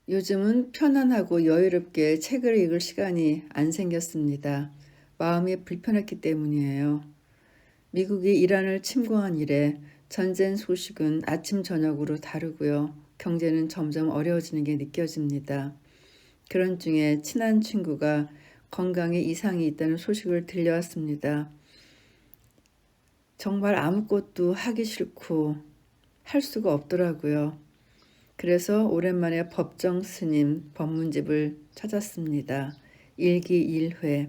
요즘은 편안하고 여유롭게 책을 읽을 시간이 안 생겼습니다. 마음이 불편했기 때문이에요. 미국이 이란을 침공한 이래 전쟁 소식은 아침 저녁으로 다르고요. 경제는 점점 어려워지는 게 느껴집니다. 그런 중에 친한 친구가 건강에 이상이 있다는 소식을 들려왔습니다. 정말 아무것도 하기 싫고 할 수가 없더라고요. 그래서 오랜만에 법정 스님 법문집을 찾았습니다. 일기 1회.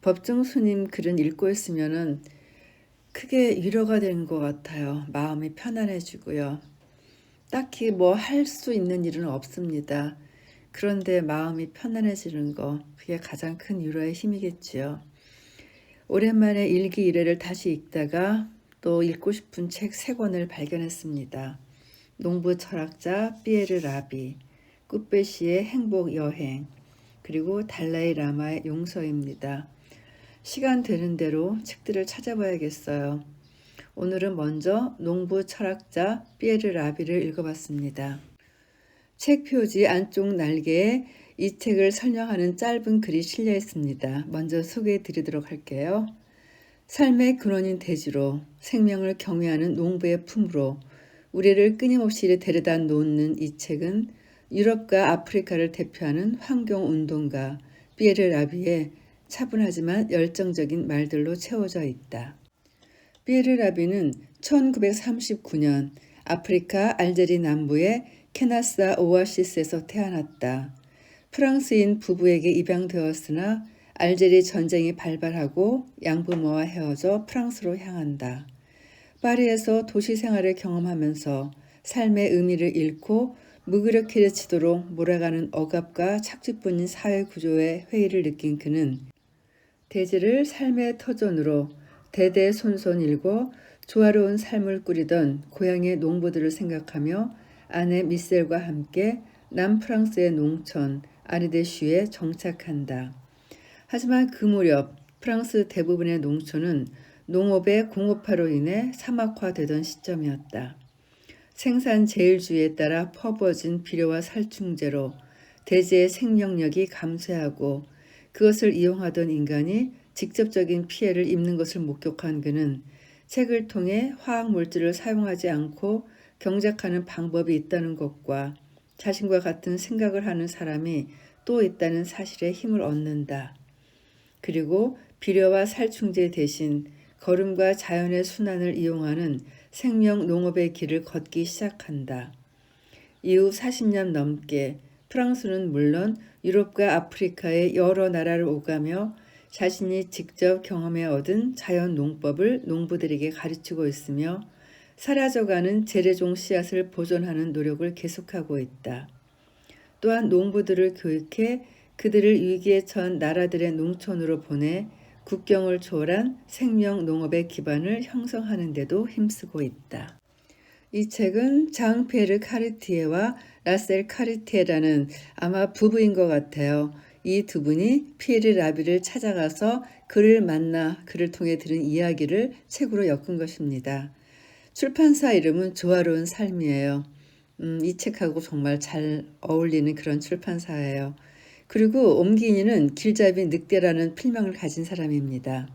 법정 스님 글은 읽고 있으면은 크게 위로가 되는 것 같아요. 마음이 편안해지고요. 딱히 뭐 할 수 있는 일은 없습니다. 그런데 마음이 편안해지는 거, 그게 가장 큰 위로의 힘이겠지요. 오랜만에 일기 1회를 다시 읽다가 또 읽고 싶은 책 3권을 발견했습니다. 농부 철학자 피에르 라비, 꾸페시의 행복 여행, 그리고 달라이 라마의 용서입니다. 시간 되는 대로 책들을 찾아봐야겠어요. 오늘은 먼저 농부 철학자 피에르 라비를 읽어봤습니다. 책 표지 안쪽 날개에 이 책을 설명하는 짧은 글이 실려 있습니다. 먼저 소개해 드리도록 할게요. 삶의 근원인 대지로 생명을 경외하는 농부의 품으로 우리를 끊임없이 데려다 놓는 이 책은 유럽과 아프리카를 대표하는 환경운동가 피에르 라비의 차분하지만 열정적인 말들로 채워져 있다. 피에르 라비는 1939년 아프리카 알제리 남부의 케나사 오아시스에서 태어났다. 프랑스인 부부에게 입양되었으나 알제리 전쟁이 발발하고 양부모와 헤어져 프랑스로 향한다. 파리에서 도시 생활을 경험하면서 삶의 의미를 잃고 무기력해지도록 몰아가는 억압과 착취뿐인 사회 구조의 회의를 느낀 그는 대지를 삶의 터전으로 대대손손 일고 조화로운 삶을 꾸리던 고향의 농부들을 생각하며 아내 미셀과 함께 남프랑스의 농촌 아르데슈에 정착한다. 하지만 그 무렵 프랑스 대부분의 농촌은 농업의 공업화로 인해 사막화되던 시점이었다. 생산 제일주의에 따라 퍼부어진 비료와 살충제로 대지의 생명력이 감소하고 그것을 이용하던 인간이 직접적인 피해를 입는 것을 목격한 그는 책을 통해 화학물질을 사용하지 않고 경작하는 방법이 있다는 것과 자신과 같은 생각을 하는 사람이 또 있다는 사실에 힘을 얻는다. 그리고 비료와 살충제 대신 거름과 자연의 순환을 이용하는 생명 농업의 길을 걷기 시작한다. 이후 40년 넘게 프랑스는 물론 유럽과 아프리카의 여러 나라를 오가며 자신이 직접 경험해 얻은 자연 농법을 농부들에게 가르치고 있으며 사라져가는 재래종 씨앗을 보존하는 노력을 계속하고 있다. 또한 농부들을 교육해 그들을 위기에 처한 나라들의 농촌으로 보내 국경을 초월한 생명 농업의 기반을 형성하는 데도 힘쓰고 있다. 이 책은 장 페르 카르티에와 라셀 카르티에라는 아마 부부인 것 같아요. 이 두 분이 피에르 라비를 찾아가서 그를 만나 그를 통해 들은 이야기를 책으로 엮은 것입니다. 출판사 이름은 조화로운 삶이에요. 이 책하고 정말 잘 어울리는 그런 출판사예요. 그리고 옴기니는 길잡이 늑대라는 필명을 가진 사람입니다.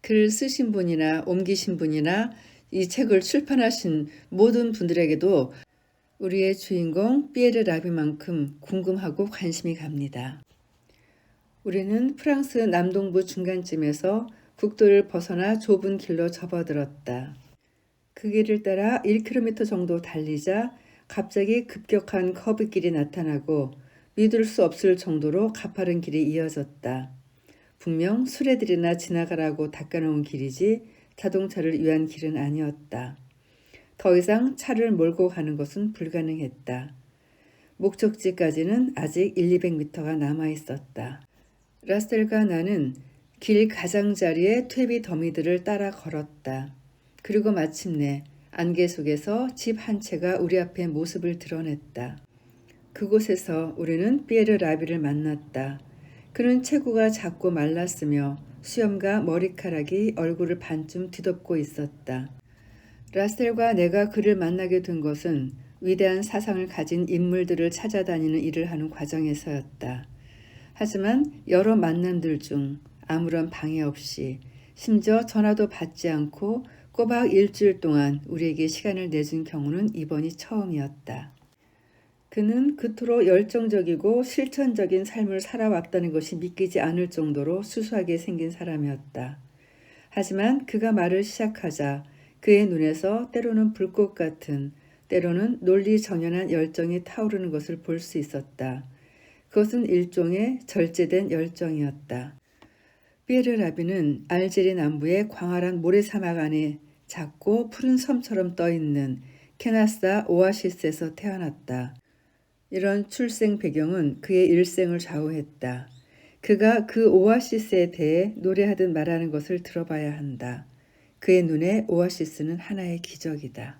글을 쓰신 분이나 옮기신 분이나 이 책을 출판하신 모든 분들에게도 우리의 주인공 피에르 라비만큼 궁금하고 관심이 갑니다. 우리는 프랑스 남동부 중간쯤에서 국도를 벗어나 좁은 길로 접어들었다. 그 길을 따라 1km 정도 달리자 갑자기 급격한 커브길이 나타나고 믿을 수 없을 정도로 가파른 길이 이어졌다. 분명 수레들이나 지나가라고 닦아놓은 길이지 자동차를 위한 길은 아니었다. 더 이상 차를 몰고 가는 것은 불가능했다. 목적지까지는 아직 1-200m가 남아있었다. 라스텔과 나는 길 가장자리의 퇴비 더미들을 따라 걸었다. 그리고 마침내 안개 속에서 집 한 채가 우리 앞에 모습을 드러냈다. 그곳에서 우리는 피에르 라비를 만났다. 그는 체구가 작고 말랐으며 수염과 머리카락이 얼굴을 반쯤 뒤덮고 있었다. 라셀과 내가 그를 만나게 된 것은 위대한 사상을 가진 인물들을 찾아다니는 일을 하는 과정에서였다. 하지만 여러 만남들 중 아무런 방해 없이 심지어 전화도 받지 않고 꼬박 일주일 동안 우리에게 시간을 내준 경우는 이번이 처음이었다. 그는 그토록 열정적이고 실천적인 삶을 살아왔다는 것이 믿기지 않을 정도로 수수하게 생긴 사람이었다. 하지만 그가 말을 시작하자 그의 눈에서 때로는 불꽃 같은, 때로는 논리정연한 열정이 타오르는 것을 볼 수 있었다. 그것은 일종의 절제된 열정이었다. 피에르 라비는 알제리 남부의 광활한 모래사막 안에 작고 푸른 섬처럼 떠있는 케나사 오아시스에서 태어났다. 이런 출생 배경은 그의 일생을 좌우했다. 그가 그 오아시스에 대해 노래하듯 말하는 것을 들어봐야 한다. 그의 눈에 오아시스는 하나의 기적이다.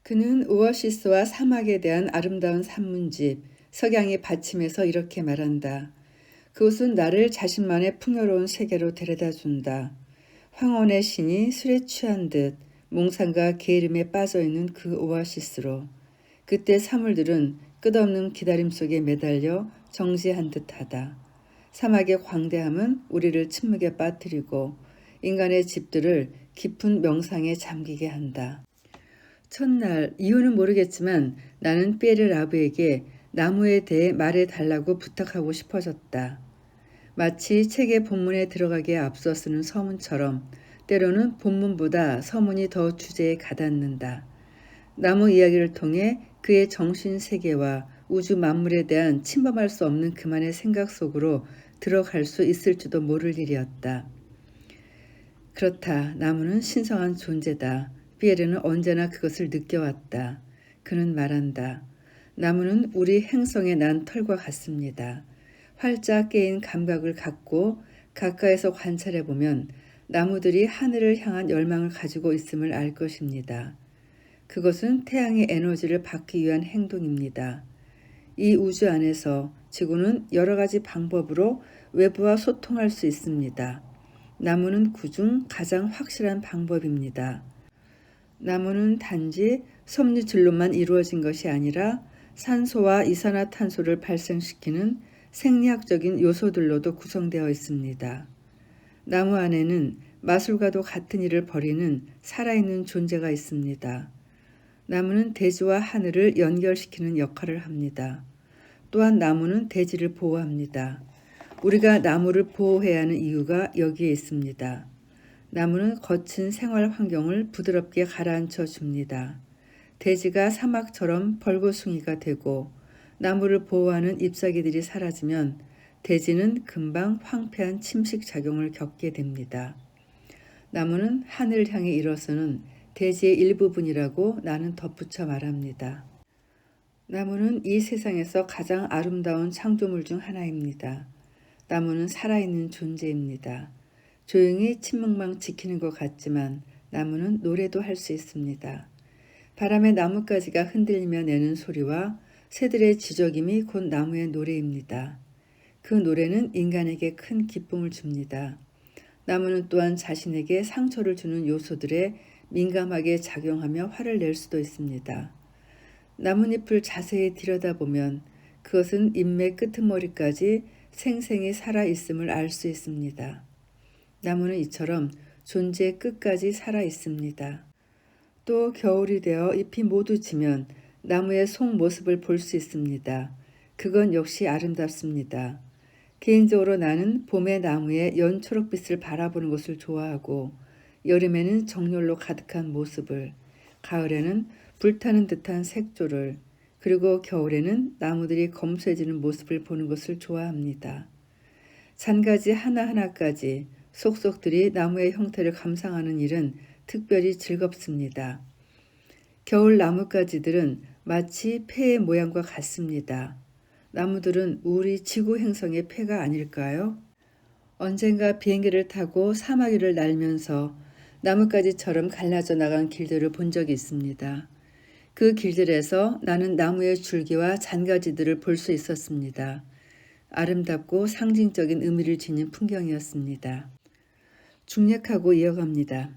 그는 오아시스와 사막에 대한 아름다운 산문집 석양이 받침에서 이렇게 말한다. 그곳은 나를 자신만의 풍요로운 세계로 데려다준다. 황혼의 신이 술에 취한 듯 몽상과 게으름에 빠져있는 그 오아시스로. 그때 사물들은 끝없는 기다림 속에 매달려 정지한 듯하다. 사막의 광대함은 우리를 침묵에 빠뜨리고 인간의 집들을 깊은 명상에 잠기게 한다. 첫날 이유는 모르겠지만 나는 피에르 라브에게 나무에 대해 말해달라고 부탁하고 싶어졌다. 마치 책의 본문에 들어가기에 앞서 쓰는 서문처럼 때로는 본문보다 서문이 더 주제에 가닿는다. 나무 이야기를 통해 그의 정신세계와 우주 만물에 대한 침범할 수 없는 그만의 생각 속으로 들어갈 수 있을지도 모를 일이었다. 그렇다. 나무는 신성한 존재다. 피에르는 언제나 그것을 느껴왔다. 그는 말한다. 나무는 우리 행성의 난 털과 같습니다. 활짝 깨인 감각을 갖고 가까이서 관찰해보면 나무들이 하늘을 향한 열망을 가지고 있음을 알 것입니다. 그것은 태양의 에너지를 받기 위한 행동입니다. 이 우주 안에서 지구는 여러 가지 방법으로 외부와 소통할 수 있습니다. 나무는 그중 가장 확실한 방법입니다. 나무는 단지 섬유질로만 이루어진 것이 아니라 산소와 이산화탄소를 발생시키는 생리학적인 요소들로도 구성되어 있습니다. 나무 안에는 마술과도 같은 일을 벌이는 살아있는 존재가 있습니다. 나무는 대지와 하늘을 연결시키는 역할을 합니다. 또한 나무는 대지를 보호합니다. 우리가 나무를 보호해야 하는 이유가 여기에 있습니다. 나무는 거친 생활 환경을 부드럽게 가라앉혀 줍니다. 대지가 사막처럼 벌거숭이가 되고 나무를 보호하는 잎사귀들이 사라지면 대지는 금방 황폐한 침식작용을 겪게 됩니다. 나무는 하늘을 향해 일어서는 대지의 일부분이라고 나는 덧붙여 말합니다. 나무는 이 세상에서 가장 아름다운 창조물 중 하나입니다. 나무는 살아있는 존재입니다. 조용히 침묵만 지키는 것 같지만 나무는 노래도 할 수 있습니다. 바람에 나뭇가지가 흔들리며 내는 소리와 새들의 지저김이 곧 나무의 노래입니다. 그 노래는 인간에게 큰 기쁨을 줍니다. 나무는 또한 자신에게 상처를 주는 요소들에 민감하게 작용하며 화를 낼 수도 있습니다. 나뭇잎을 자세히 들여다보면 그것은 잎의 끄트머리까지 생생히 살아있음을 알 수 있습니다. 나무는 이처럼 존재의 끝까지 살아있습니다. 또 겨울이 되어 잎이 모두 지면 나무의 속 모습을 볼 수 있습니다. 그건 역시 아름답습니다. 개인적으로 나는 봄의 나무의 연초록빛을 바라보는 것을 좋아하고 여름에는 정열로 가득한 모습을, 가을에는 불타는 듯한 색조를, 그리고 겨울에는 나무들이 검소해지는 모습을 보는 것을 좋아합니다. 잔가지 하나하나까지 속속들이 나무의 형태를 감상하는 일은 특별히 즐겁습니다. 겨울 나뭇가지들은 마치 폐의 모양과 같습니다. 나무들은 우리 지구 행성의 폐가 아닐까요? 언젠가 비행기를 타고 사막 위를 날면서 나뭇가지처럼 갈라져 나간 길들을 본 적이 있습니다. 그 길들에서 나는 나무의 줄기와 잔가지들을 볼 수 있었습니다. 아름답고 상징적인 의미를 지닌 풍경이었습니다. 중략하고 이어갑니다.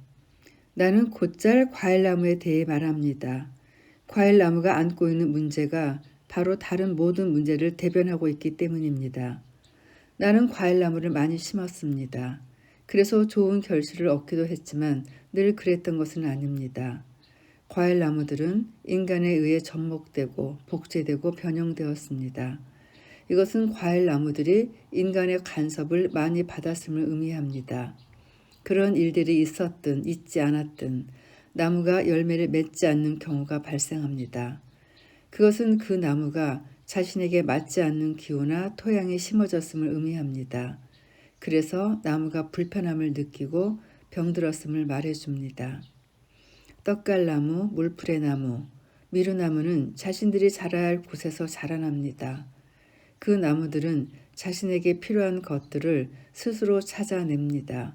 나는 곧잘 과일나무에 대해 말합니다. 과일 나무가 안고 있는 문제가 바로 다른 모든 문제를 대변하고 있기 때문입니다. 나는 과일 나무를 많이 심었습니다. 그래서 좋은 결실을 얻기도 했지만 늘 그랬던 것은 아닙니다. 과일 나무들은 인간에 의해 접목되고 복제되고 변형되었습니다. 이것은 과일 나무들이 인간의 간섭을 많이 받았음을 의미합니다. 그런 일들이 있었든 있지 않았든 나무가 열매를 맺지 않는 경우가 발생합니다. 그것은 그 나무가 자신에게 맞지 않는 기후나 토양에 심어졌음을 의미합니다. 그래서 나무가 불편함을 느끼고 병들었음을 말해줍니다. 떡갈나무, 물풀의나무, 미루나무는 자신들이 자라야 할 곳에서 자라납니다. 그 나무들은 자신에게 필요한 것들을 스스로 찾아냅니다.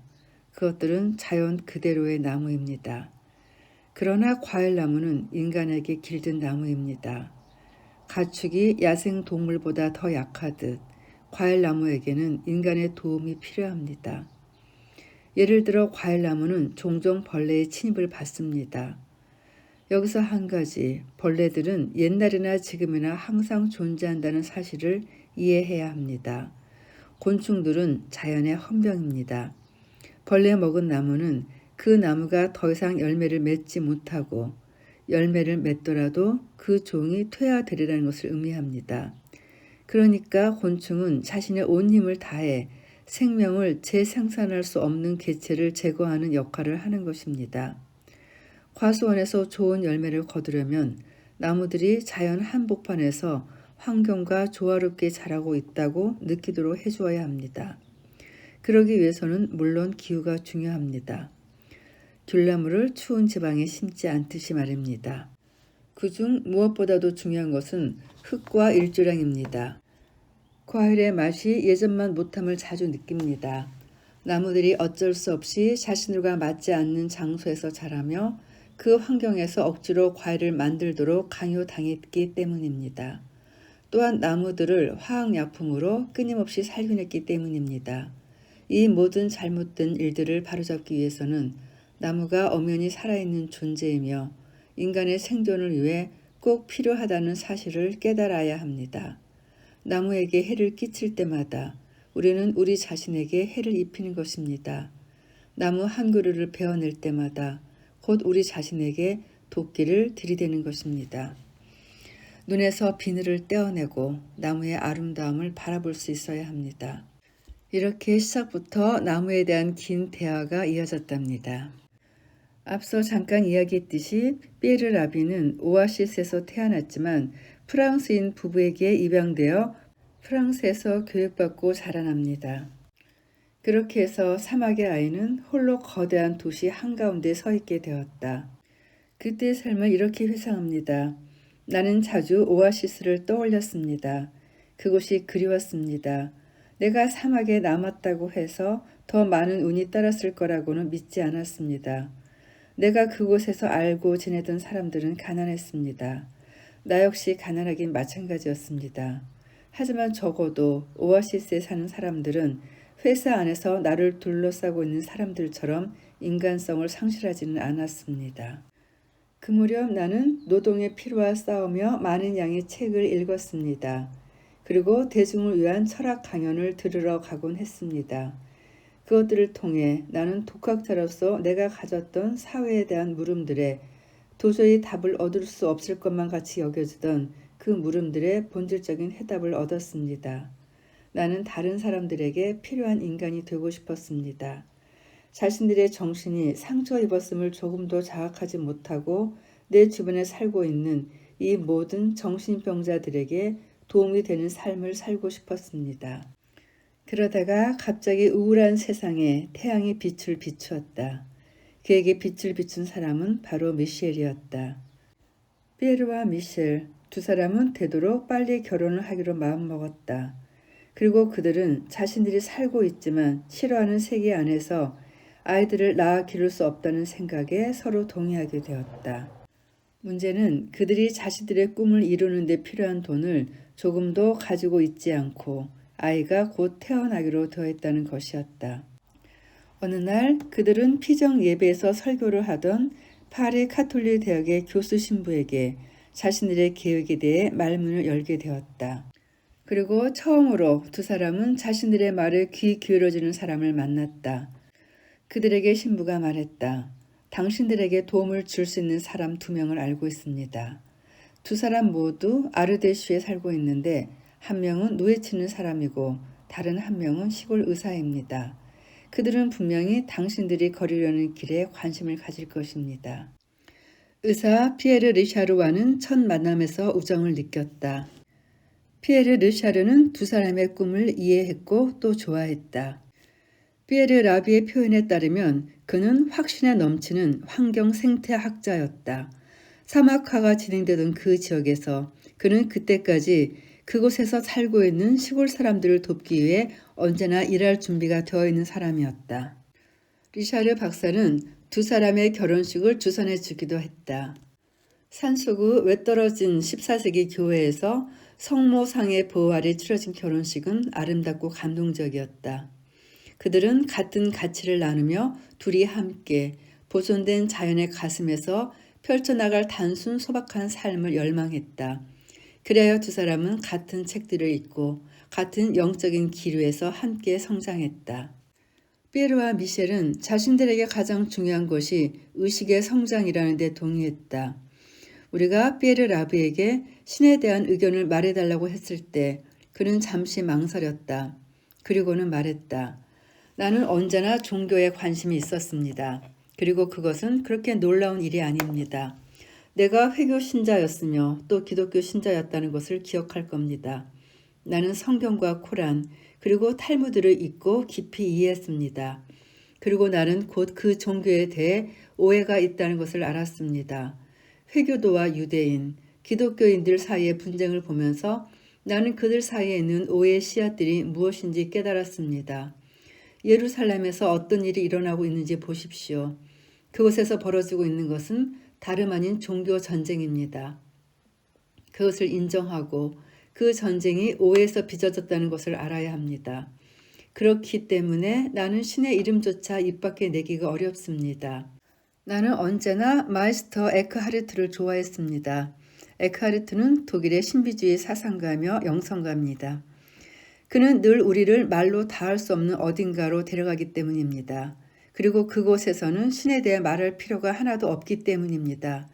그것들은 자연 그대로의 나무입니다. 그러나 과일나무는 인간에게 길든 나무입니다. 가축이 야생동물보다 더 약하듯 과일나무에게는 인간의 도움이 필요합니다. 예를 들어 과일나무는 종종 벌레의 침입을 받습니다. 여기서 한 가지, 벌레들은 옛날이나 지금이나 항상 존재한다는 사실을 이해해야 합니다. 곤충들은 자연의 헌병입니다. 벌레 먹은 나무는 그 나무가 더 이상 열매를 맺지 못하고 열매를 맺더라도 그 종이 퇴화되리라는 것을 의미합니다. 그러니까 곤충은 자신의 온 힘을 다해 생명을 재생산할 수 없는 개체를 제거하는 역할을 하는 것입니다. 과수원에서 좋은 열매를 거두려면 나무들이 자연 한복판에서 환경과 조화롭게 자라고 있다고 느끼도록 해주어야 합니다. 그러기 위해서는 물론 기후가 중요합니다. 귤나무를 추운 지방에 심지 않듯이 말입니다. 그중 무엇보다도 중요한 것은 흙과 일조량입니다. 과일의 맛이 예전만 못함을 자주 느낍니다. 나무들이 어쩔 수 없이 자신들과 맞지 않는 장소에서 자라며 그 환경에서 억지로 과일을 만들도록 강요당했기 때문입니다. 또한 나무들을 화학약품으로 끊임없이 살균했기 때문입니다. 이 모든 잘못된 일들을 바로잡기 위해서는 나무가 엄연히 살아있는 존재이며 인간의 생존을 위해 꼭 필요하다는 사실을 깨달아야 합니다. 나무에게 해를 끼칠 때마다 우리는 우리 자신에게 해를 입히는 것입니다. 나무 한 그루를 베어낼 때마다 곧 우리 자신에게 도끼를 들이대는 것입니다. 눈에서 비늘을 떼어내고 나무의 아름다움을 바라볼 수 있어야 합니다. 이렇게 시작부터 나무에 대한 긴 대화가 이어졌답니다. 앞서 잠깐 이야기했듯이 피에르 라비는 오아시스에서 태어났지만 프랑스인 부부에게 입양되어 프랑스에서 교육받고 자라납니다. 그렇게 해서 사막의 아이는 홀로 거대한 도시 한가운데 서 있게 되었다. 그때의 삶을 이렇게 회상합니다. 나는 자주 오아시스를 떠올렸습니다. 그곳이 그리웠습니다. 내가 사막에 남았다고 해서 더 많은 운이 따랐을 거라고는 믿지 않았습니다. 내가 그곳에서 알고 지내던 사람들은 가난했습니다. 나 역시 가난하긴 마찬가지였습니다. 하지만 적어도 오아시스에 사는 사람들은 회사 안에서 나를 둘러싸고 있는 사람들처럼 인간성을 상실하지는 않았습니다. 그 무렵 나는 노동의 피로와 싸우며 많은 양의 책을 읽었습니다. 그리고 대중을 위한 철학 강연을 들으러 가곤 했습니다. 그것들을 통해 나는 독학자로서 내가 가졌던 사회에 대한 물음들에 도저히 답을 얻을 수 없을 것만 같이 여겨지던 그 물음들의 본질적인 해답을 얻었습니다. 나는 다른 사람들에게 필요한 인간이 되고 싶었습니다. 자신들의 정신이 상처 입었음을 조금도 자각하지 못하고 내 주변에 살고 있는 이 모든 정신병자들에게 도움이 되는 삶을 살고 싶었습니다. 그러다가 갑자기 우울한 세상에 태양이 빛을 비추었다. 그에게 빛을 비춘 사람은 바로 미셸이었다. 피에르와 미셸 두 사람은 되도록 빨리 결혼을 하기로 마음먹었다. 그리고 그들은 자신들이 살고 있지만 싫어하는 세계 안에서 아이들을 낳아 기를 수 없다는 생각에 서로 동의하게 되었다. 문제는 그들이 자신들의 꿈을 이루는 데 필요한 돈을 조금도 가지고 있지 않고 아이가 곧 태어나기로 되었다는 것이었다. 어느 날 그들은 피정 예배에서 설교를 하던 파리 카톨릭 대학의 교수 신부에게 자신들의 계획에 대해 말문을 열게 되었다. 그리고 처음으로 두 사람은 자신들의 말에 귀 기울여주는 사람을 만났다. 그들에게 신부가 말했다. 당신들에게 도움을 줄 수 있는 사람 2명을 알고 있습니다. 두 사람 모두 아르데슈에 살고 있는데 한 명은 누에치는 사람이고 다른 한 명은 시골 의사입니다. 그들은 분명히 당신들이 걸으려는 길에 관심을 가질 것입니다. 의사 피에르 리샤르와는 첫 만남에서 우정을 느꼈다. 피에르 르샤르는 두 사람의 꿈을 이해했고 또 좋아했다. 피에르 라비의 표현에 따르면 그는 확신에 넘치는 환경 생태학자였다. 사막화가 진행되던 그 지역에서 그는 그때까지 그곳에서 살고 있는 시골 사람들을 돕기 위해 언제나 일할 준비가 되어 있는 사람이었다. 리샤르 박사는 두 사람의 결혼식을 주선해 주기도 했다. 산속의 외떨어진 14세기 교회에서 성모상의 보호 아래 치러진 결혼식은 아름답고 감동적이었다. 그들은 같은 가치를 나누며 둘이 함께 보존된 자연의 가슴에서 펼쳐나갈 단순 소박한 삶을 열망했다. 그래야 두 사람은 같은 책들을 읽고 같은 영적인 기류에서 함께 성장했다. 피에르와 미셸은 자신들에게 가장 중요한 것이 의식의 성장이라는 데 동의했다. 우리가 피에르 라비에게 신에 대한 의견을 말해달라고 했을 때 그는 잠시 망설였다. 그리고는 말했다. 나는 언제나 종교에 관심이 있었습니다. 그리고 그것은 그렇게 놀라운 일이 아닙니다. 내가 회교 신자였으며 또 기독교 신자였다는 것을 기억할 겁니다. 나는 성경과 코란 그리고 탈무드를 읽고 깊이 이해했습니다. 그리고 나는 곧 그 종교에 대해 오해가 있다는 것을 알았습니다. 회교도와 유대인, 기독교인들 사이의 분쟁을 보면서 나는 그들 사이에 있는 오해의 씨앗들이 무엇인지 깨달았습니다. 예루살렘에서 어떤 일이 일어나고 있는지 보십시오. 그곳에서 벌어지고 있는 것은 다름 아닌 종교 전쟁입니다. 그것을 인정하고 그 전쟁이 오해에서 빚어졌다는 것을 알아야 합니다. 그렇기 때문에 나는 신의 이름조차 입 밖에 내기가 어렵습니다. 나는 언제나 마이스터 에크하르트를 좋아했습니다. 에크하르트는 독일의 신비주의 사상가며 영성가입니다. 그는 늘 우리를 말로 닿을 수 없는 어딘가로 데려가기 때문입니다. 그리고 그곳에서는 신에 대해 말할 필요가 하나도 없기 때문입니다.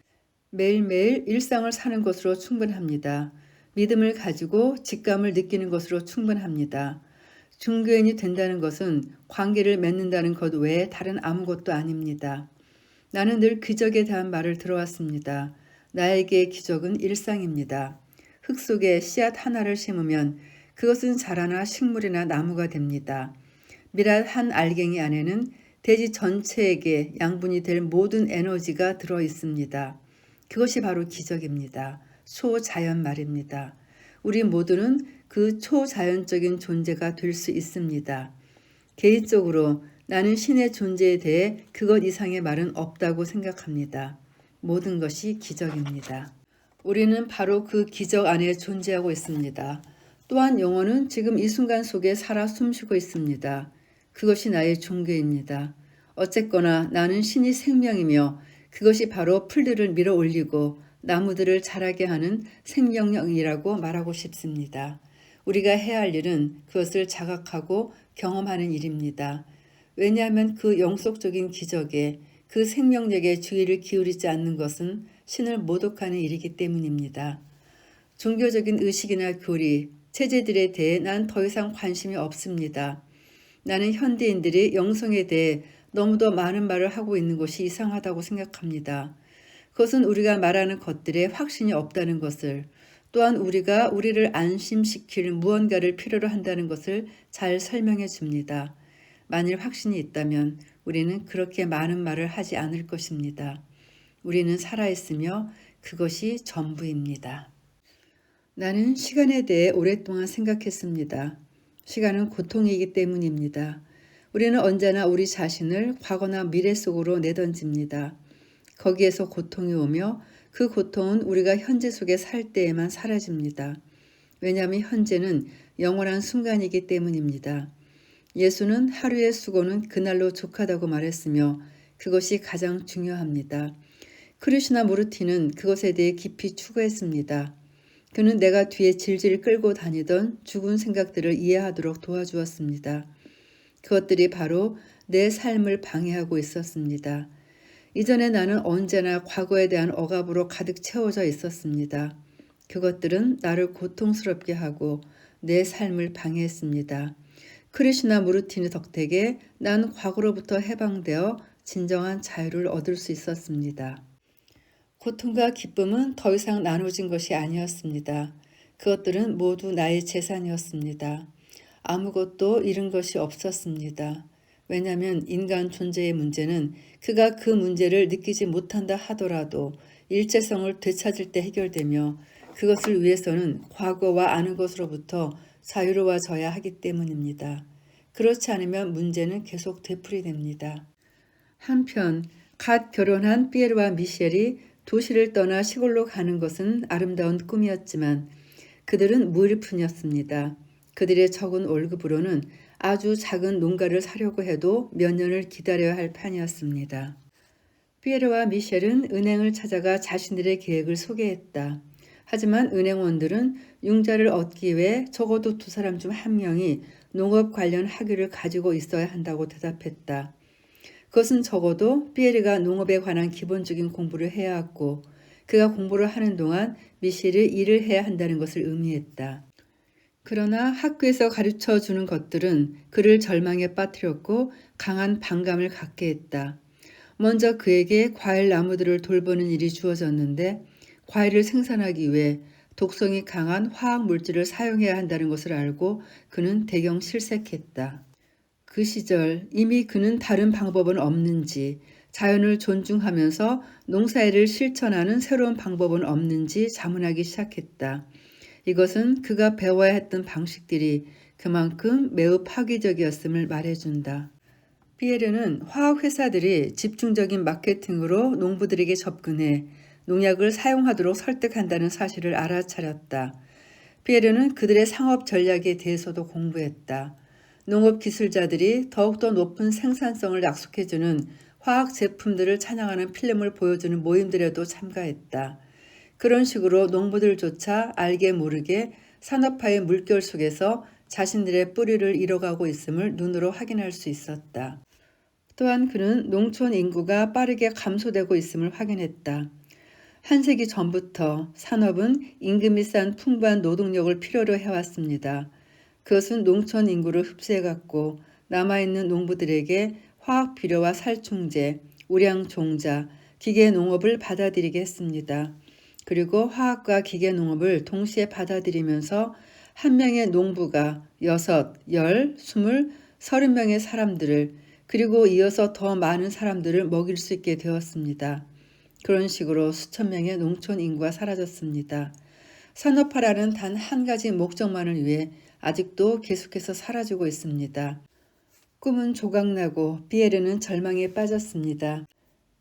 매일매일 일상을 사는 것으로 충분합니다. 믿음을 가지고 직감을 느끼는 것으로 충분합니다. 종교인이 된다는 것은 관계를 맺는다는 것 외에 다른 아무것도 아닙니다. 나는 늘 기적에 대한 말을 들어왔습니다. 나에게 기적은 일상입니다. 흙 속에 씨앗 하나를 심으면 그것은 자라나 식물이나 나무가 됩니다. 미랄 한 알갱이 안에는 대지 전체에게 양분이 될 모든 에너지가 들어 있습니다. 그것이 바로 기적입니다. 초자연 말입니다. 우리 모두는 그 초자연적인 존재가 될 수 있습니다. 개인적으로 나는 신의 존재에 대해 그것 이상의 말은 없다고 생각합니다. 모든 것이 기적입니다. 우리는 바로 그 기적 안에 존재하고 있습니다. 또한 영혼은 지금 이 순간 속에 살아 숨쉬고 있습니다. 그것이 나의 종교입니다. 어쨌거나 나는 신이 생명이며 그것이 바로 풀들을 밀어 올리고 나무들을 자라게 하는 생명력이라고 말하고 싶습니다. 우리가 해야 할 일은 그것을 자각하고 경험하는 일입니다. 왜냐하면 그 영속적인 기적에 그 생명력에 주의를 기울이지 않는 것은 신을 모독하는 일이기 때문입니다. 종교적인 의식이나 교리, 체제들에 대해 난 더 이상 관심이 없습니다. 나는 현대인들이 영성에 대해 너무도 많은 말을 하고 있는 것이 이상하다고 생각합니다. 그것은 우리가 말하는 것들에 확신이 없다는 것을, 또한 우리가 우리를 안심시킬 무언가를 필요로 한다는 것을 잘 설명해 줍니다. 만일 확신이 있다면 우리는 그렇게 많은 말을 하지 않을 것입니다. 우리는 살아있으며 그것이 전부입니다. 나는 시간에 대해 오랫동안 생각했습니다. 시간은 고통이기 때문입니다. 우리는 언제나 우리 자신을 과거나 미래 속으로 내던집니다. 거기에서 고통이 오며 그 고통은 우리가 현재 속에 살 때에만 사라집니다. 왜냐하면 현재는 영원한 순간이기 때문입니다. 예수는 하루의 수고는 그날로 족하다고 말했으며 그것이 가장 중요합니다. 크리슈나무르티는 그것에 대해 깊이 추구했습니다. 그는 내가 뒤에 질질 끌고 다니던 죽은 생각들을 이해하도록 도와주었습니다. 그것들이 바로 내 삶을 방해하고 있었습니다. 이전에 나는 언제나 과거에 대한 억압으로 가득 채워져 있었습니다. 그것들은 나를 고통스럽게 하고 내 삶을 방해했습니다. 크리슈나 무르티의 덕택에 난 과거로부터 해방되어 진정한 자유를 얻을 수 있었습니다. 고통과 기쁨은 더 이상 나눠진 것이 아니었습니다. 그것들은 모두 나의 재산이었습니다. 아무것도 잃은 것이 없었습니다. 왜냐하면 인간 존재의 문제는 그가 그 문제를 느끼지 못한다 하더라도 일체성을 되찾을 때 해결되며 그것을 위해서는 과거와 아는 것으로부터 자유로워져야 하기 때문입니다. 그렇지 않으면 문제는 계속 되풀이됩니다. 한편 갓 결혼한 피에르와 미셸이 도시를 떠나 시골로 가는 것은 아름다운 꿈이었지만 그들은 무일푼이었습니다. 그들의 적은 월급으로는 아주 작은 농가를 사려고 해도 몇 년을 기다려야 할 판이었습니다. 피에르와 미셸은 은행을 찾아가 자신들의 계획을 소개했다. 하지만 은행원들은 융자를 얻기 위해 적어도 두 사람 중 한 명이 농업 관련 학위를 가지고 있어야 한다고 대답했다. 그것은 적어도 피에르가 농업에 관한 기본적인 공부를 해야 했고 그가 공부를 하는 동안 미셸이 일을 해야 한다는 것을 의미했다. 그러나 학교에서 가르쳐 주는 것들은 그를 절망에 빠뜨렸고 강한 반감을 갖게 했다. 먼저 그에게 과일 나무들을 돌보는 일이 주어졌는데 과일을 생산하기 위해 독성이 강한 화학 물질을 사용해야 한다는 것을 알고 그는 대경 실색했다. 그 시절 이미 그는 다른 방법은 없는지 자연을 존중하면서 농사일을 실천하는 새로운 방법은 없는지 자문하기 시작했다. 이것은 그가 배워야 했던 방식들이 그만큼 매우 파괴적이었음을 말해준다. 피에르는 화학회사들이 집중적인 마케팅으로 농부들에게 접근해 농약을 사용하도록 설득한다는 사실을 알아차렸다. 피에르는 그들의 상업 전략에 대해서도 공부했다. 농업 기술자들이 더욱더 높은 생산성을 약속해주는 화학 제품들을 찬양하는 필름을 보여주는 모임들에도 참가했다. 그런 식으로 농부들조차 알게 모르게 산업화의 물결 속에서 자신들의 뿌리를 잃어가고 있음을 눈으로 확인할 수 있었다. 또한 그는 농촌 인구가 빠르게 감소되고 있음을 확인했다. 한 세기 전부터 산업은 임금이 싼 풍부한 노동력을 필요로 해왔습니다. 그것은 농촌 인구를 흡수해갔고 남아있는 농부들에게 화학 비료와 살충제, 우량 종자, 기계 농업을 받아들이게 했습니다. 그리고 화학과 기계 농업을 동시에 받아들이면서 한 명의 농부가 6, 10, 20, 30명의 사람들을 그리고 이어서 더 많은 사람들을 먹일 수 있게 되었습니다. 그런 식으로 수천 명의 농촌 인구가 사라졌습니다. 산업화라는 단 한 가지 목적만을 위해 아직도 계속해서 사라지고 있습니다. 꿈은 조각나고 피에르는 절망에 빠졌습니다.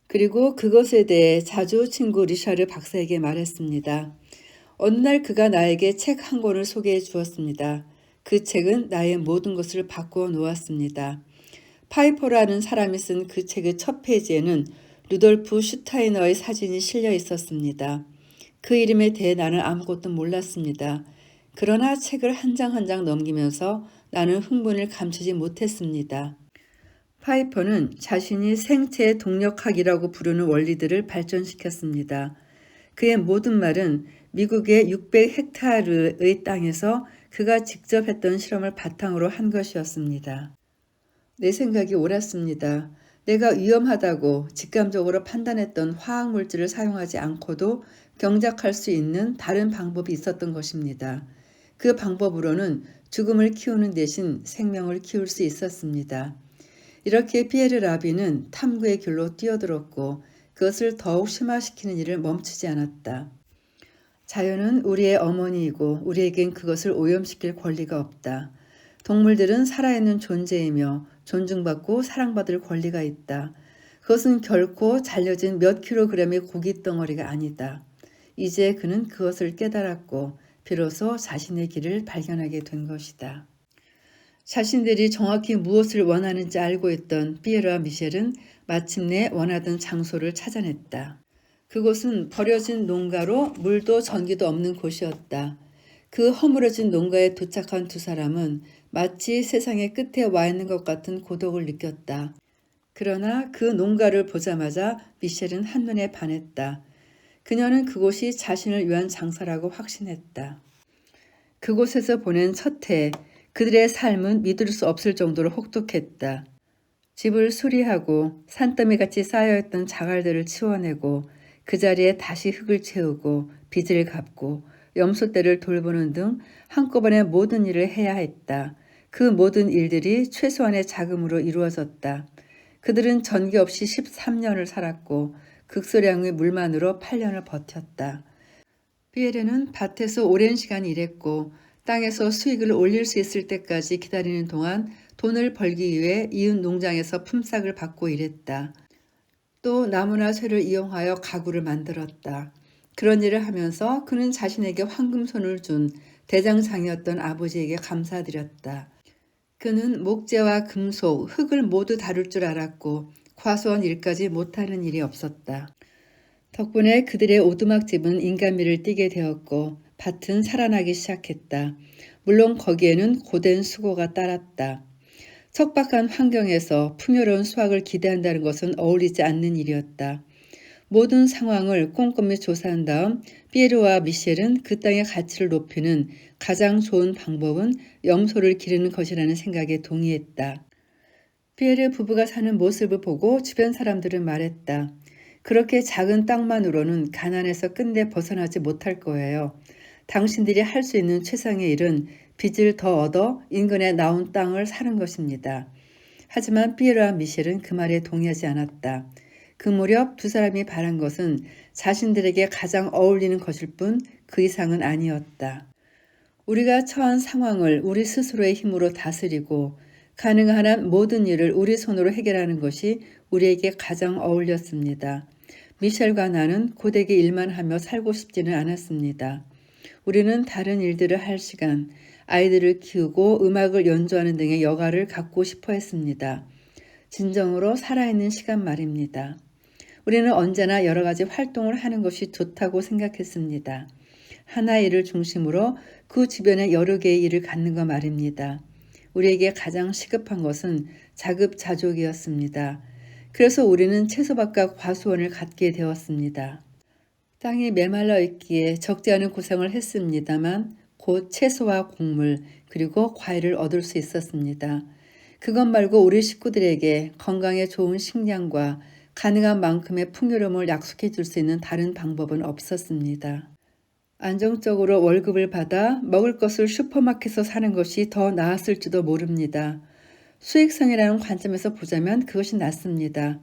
그리고 그것에 대해 자주 친구 리샤르 박사에게 말했습니다. 어느 날 그가 나에게 책 한 권을 소개해 주었습니다. 그 책은 나의 모든 것을 바꾸어 놓았습니다. 파이퍼라는 사람이 쓴 그 책의 첫 페이지에는 루돌프 슈타이너의 사진이 실려 있었습니다. 그 이름에 대해 나는 아무것도 몰랐습니다. 그러나 책을 한 장 한 장 넘기면서 나는 흥분을 감추지 못했습니다. 파이퍼는 자신이 생체 동력학이라고 부르는 원리들을 발전시켰습니다. 그의 모든 말은 미국의 600헥타르의 땅에서 그가 직접 했던 실험을 바탕으로 한 것이었습니다. 내 생각이 옳았습니다. 내가 위험하다고 직감적으로 판단했던 화학물질을 사용하지 않고도 경작할 수 있는 다른 방법이 있었던 것입니다. 그 방법으로는 죽음을 키우는 대신 생명을 키울 수 있었습니다. 이렇게 피에르 라비는 탐구의 길로 뛰어들었고 그것을 더욱 심화시키는 일을 멈추지 않았다. 자연은 우리의 어머니이고 우리에겐 그것을 오염시킬 권리가 없다. 동물들은 살아있는 존재이며 존중받고 사랑받을 권리가 있다. 그것은 결코 잘려진 몇 킬로그램의 고기 덩어리가 아니다. 이제 그는 그것을 깨달았고 비로소 자신의 길을 발견하게 된 것이다. 자신들이 정확히 무엇을 원하는지 알고 있던 피에르와 미셸은 마침내 원하던 장소를 찾아냈다. 그곳은 버려진 농가로 물도 전기도 없는 곳이었다. 그 허물어진 농가에 도착한 두 사람은 마치 세상의 끝에 와 있는 것 같은 고독을 느꼈다. 그러나 그 농가를 보자마자 미셸은 한눈에 반했다. 그녀는 그곳이 자신을 위한 장사라고 확신했다. 그곳에서 보낸 첫 해, 그들의 삶은 믿을 수 없을 정도로 혹독했다. 집을 수리하고 산더미같이 쌓여있던 자갈들을 치워내고 그 자리에 다시 흙을 채우고 빚을 갚고 염소떼를 돌보는 등 한꺼번에 모든 일을 해야 했다. 그 모든 일들이 최소한의 자금으로 이루어졌다. 그들은 전기 없이 13년을 살았고 극소량의 물만으로 8년을 버텼다. 피에르는 밭에서 오랜 시간 일했고 땅에서 수익을 올릴 수 있을 때까지 기다리는 동안 돈을 벌기 위해 이웃 농장에서 품삯을 받고 일했다. 또 나무나 쇠를 이용하여 가구를 만들었다. 그런 일을 하면서 그는 자신에게 황금손을 준 대장장이었던 아버지에게 감사드렸다. 그는 목재와 금속, 흙을 모두 다룰 줄 알았고 과소한 일까지 못하는 일이 없었다. 덕분에 그들의 오두막집은 인간미를 띠게 되었고 밭은 살아나기 시작했다. 물론 거기에는 고된 수고가 따랐다. 척박한 환경에서 풍요로운 수확을 기대한다는 것은 어울리지 않는 일이었다. 모든 상황을 꼼꼼히 조사한 다음 피에르와 미셸은 그 땅의 가치를 높이는 가장 좋은 방법은 염소를 기르는 것이라는 생각에 동의했다. 피에르 부부가 사는 모습을 보고 주변 사람들은 말했다. 그렇게 작은 땅만으로는 가난에서 끝내 벗어나지 못할 거예요. 당신들이 할 수 있는 최상의 일은 빚을 더 얻어 인근에 나온 땅을 사는 것입니다. 하지만 피에르와 미셸은 그 말에 동의하지 않았다. 그 무렵 두 사람이 바란 것은 자신들에게 가장 어울리는 것일 뿐 그 이상은 아니었다. 우리가 처한 상황을 우리 스스로의 힘으로 다스리고 가능한 한 모든 일을 우리 손으로 해결하는 것이 우리에게 가장 어울렸습니다. 미셸과 나는 고되게 일만 하며 살고 싶지는 않았습니다. 우리는 다른 일들을 할 시간, 아이들을 키우고 음악을 연주하는 등의 여가를 갖고 싶어 했습니다. 진정으로 살아있는 시간 말입니다. 우리는 언제나 여러 가지 활동을 하는 것이 좋다고 생각했습니다. 하나의 일을 중심으로 그 주변에 여러 개의 일을 갖는 것 말입니다. 우리에게 가장 시급한 것은 자급자족이었습니다. 그래서 우리는 채소밭과 과수원을 갖게 되었습니다. 땅이 메말라 있기에 적지 않은 고생을 했습니다만 곧 채소와 곡물 그리고 과일을 얻을 수 있었습니다. 그것 말고 우리 식구들에게 건강에 좋은 식량과 가능한 만큼의 풍요로움을 약속해 줄 수 있는 다른 방법은 없었습니다. 안정적으로 월급을 받아 먹을 것을 슈퍼마켓에서 사는 것이 더 나았을지도 모릅니다. 수익성이라는 관점에서 보자면 그것이 낫습니다.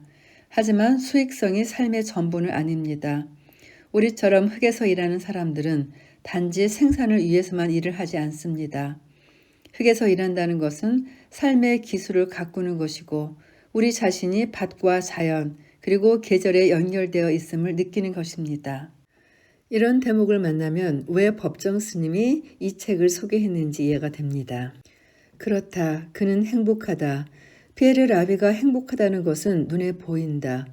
하지만 수익성이 삶의 전부는 아닙니다. 우리처럼 흙에서 일하는 사람들은 단지 생산을 위해서만 일을 하지 않습니다. 흙에서 일한다는 것은 삶의 기술을 가꾸는 것이고 우리 자신이 밭과 자연 그리고 계절에 연결되어 있음을 느끼는 것입니다. 이런 대목을 만나면 왜 법정 스님이 이 책을 소개했는지 이해가 됩니다. 그렇다. 그는 행복하다. 피에르 라비가 행복하다는 것은 눈에 보인다.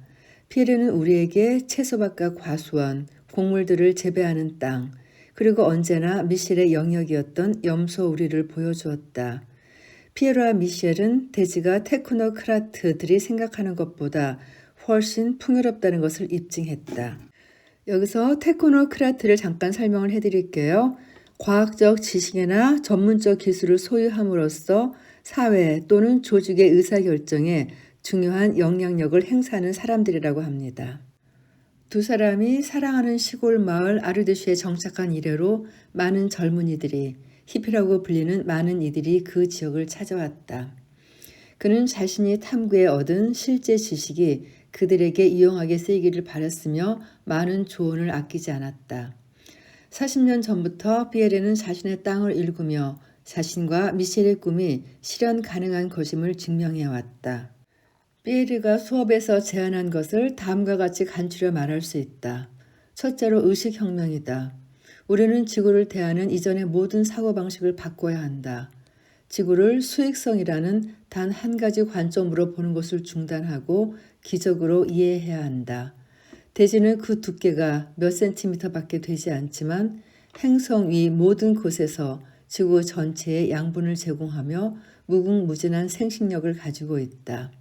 피에르는 우리에게 채소밭과 과수원, 곡물들을 재배하는 땅, 그리고 언제나 미셸의 영역이었던 염소 우리를 보여주었다. 피에르와 미셸은 대지가 테크노크라트들이 생각하는 것보다 훨씬 풍요롭다는 것을 입증했다. 여기서 테크노크라트를 잠깐 설명을 해드릴게요. 과학적 지식이나 전문적 기술을 소유함으로써 사회 또는 조직의 의사결정에 중요한 영향력을 행사하는 사람들이라고 합니다. 두 사람이 사랑하는 시골 마을 아르드슈에 정착한 이래로 많은 젊은이들이 히피라고 불리는 많은 이들이 그 지역을 찾아왔다. 그는 자신이 탐구해 얻은 실제 지식이 그들에게 이용하게 쓰이기를 바랐으며 많은 조언을 아끼지 않았다. 40년 전부터 피에르는 자신의 땅을 일구며 자신과 미셸의 꿈이 실현 가능한 것임을 증명해왔다. 피에르가 수업에서 제안한 것을 다음과 같이 간추려 말할 수 있다. 첫째로 의식혁명이다. 우리는 지구를 대하는 이전의 모든 사고방식을 바꿔야 한다. 지구를 수익성이라는 단 한 가지 관점으로 보는 것을 중단하고 기적으로 이해해야 한다. 대지는 그 두께가 몇 센티미터밖에 되지 않지만 행성 위 모든 곳에서 지구 전체에 양분을 제공하며 무궁무진한 생식력을 가지고 있다.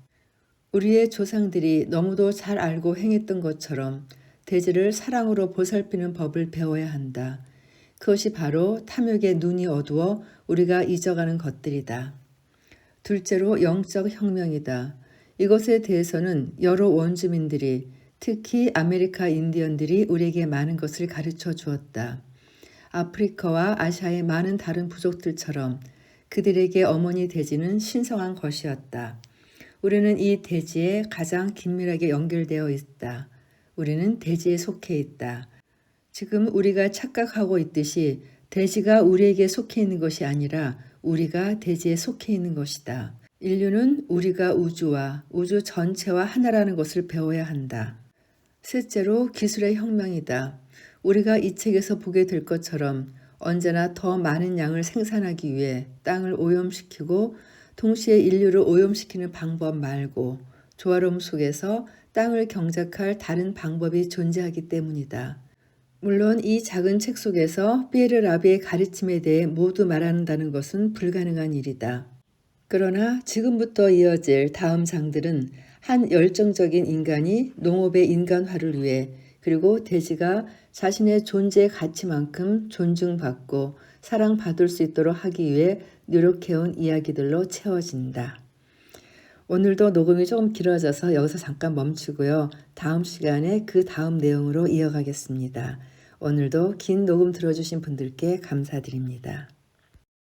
우리의 조상들이 너무도 잘 알고 행했던 것처럼 대지를 사랑으로 보살피는 법을 배워야 한다. 그것이 바로 탐욕의 눈이 어두워 우리가 잊어가는 것들이다. 둘째로 영적 혁명이다. 이것에 대해서는 여러 원주민들이 특히 아메리카 인디언들이 우리에게 많은 것을 가르쳐 주었다. 아프리카와 아시아의 많은 다른 부족들처럼 그들에게 어머니 대지는 신성한 것이었다. 우리는 이 대지에 가장 긴밀하게 연결되어 있다. 우리는 대지에 속해 있다. 지금 우리가 착각하고 있듯이 대지가 우리에게 속해 있는 것이 아니라 우리가 대지에 속해 있는 것이다. 인류는 우리가 우주와 우주 전체와 하나라는 것을 배워야 한다. 셋째로 기술의 혁명이다. 우리가 이 책에서 보게 될 것처럼 언제나 더 많은 양을 생산하기 위해 땅을 오염시키고 동시에 인류를 오염시키는 방법 말고 조화로움 속에서 땅을 경작할 다른 방법이 존재하기 때문이다. 물론 이 작은 책 속에서 피에르 라비의 가르침에 대해 모두 말한다는 것은 불가능한 일이다. 그러나 지금부터 이어질 다음 장들은 한 열정적인 인간이 농업의 인간화를 위해 그리고 대지가 자신의 존재의 가치만큼 존중받고 사랑받을 수 있도록 하기 위해 노력해온 이야기들로 채워진다. 오늘도 녹음이 조금 길어져서 여기서 잠깐 멈추고요. 다음 시간에 그 다음 내용으로 이어가겠습니다. 오늘도 긴 녹음 들어주신 분들께 감사드립니다.